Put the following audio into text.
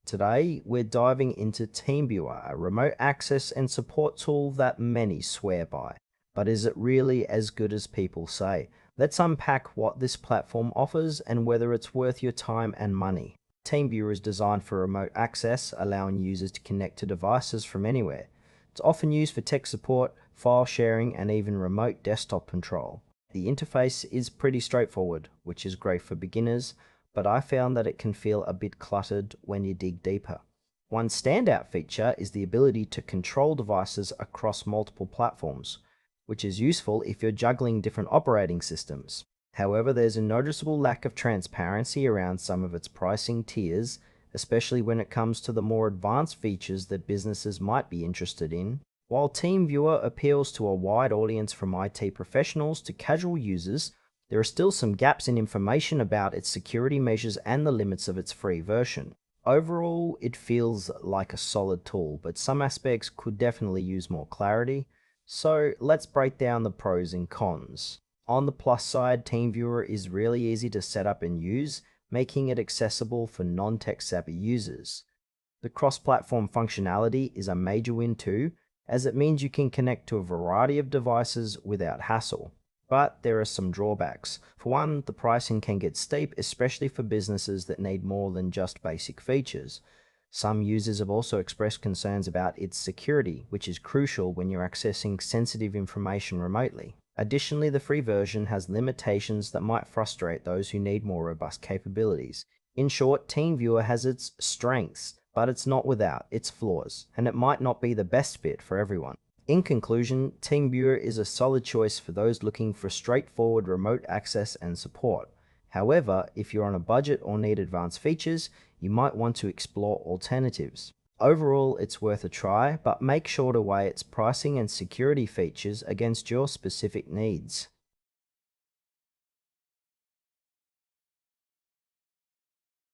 Today, we're diving into TeamViewer, a remote access and support tool that many swear by. But is it really as good as people say? Let's unpack what this platform offers and whether it's worth your time and money. TeamViewer is designed for remote access, allowing users to connect to devices from anywhere. It's often used for tech support, file sharing, and even remote desktop control. The interface is pretty straightforward, which is great for beginners, but I found that it can feel a bit cluttered when you dig deeper. One standout feature is the ability to control devices across multiple platforms, which is useful if you're juggling different operating systems. However, there's a noticeable lack of transparency around some of its pricing tiers, especially when it comes to the more advanced features that businesses might be interested in. While TeamViewer appeals to a wide audience from IT professionals to casual users, there are still some gaps in information about its security measures and the limits of its free version. Overall, it feels like a solid tool, but some aspects could definitely use more clarity. So let's break down the pros and cons. On the plus side, TeamViewer is really easy to set up and use, making it accessible for non-tech savvy users. The cross-platform functionality is a major win too, as it means you can connect to a variety of devices without hassle. But there are some drawbacks. For one, the pricing can get steep, especially for businesses that need more than just basic features. Some users have also expressed concerns about its security, which is crucial when you're accessing sensitive information remotely. Additionally, the free version has limitations that might frustrate those who need more robust capabilities. In short, TeamViewer has its strengths, but it's not without its flaws, and it might not be the best fit for everyone. In conclusion, TeamViewer is a solid choice for those looking for straightforward remote access and support. However, if you're on a budget or need advanced features, you might want to explore alternatives. Overall, it's worth a try, but make sure to weigh its pricing and security features against your specific needs.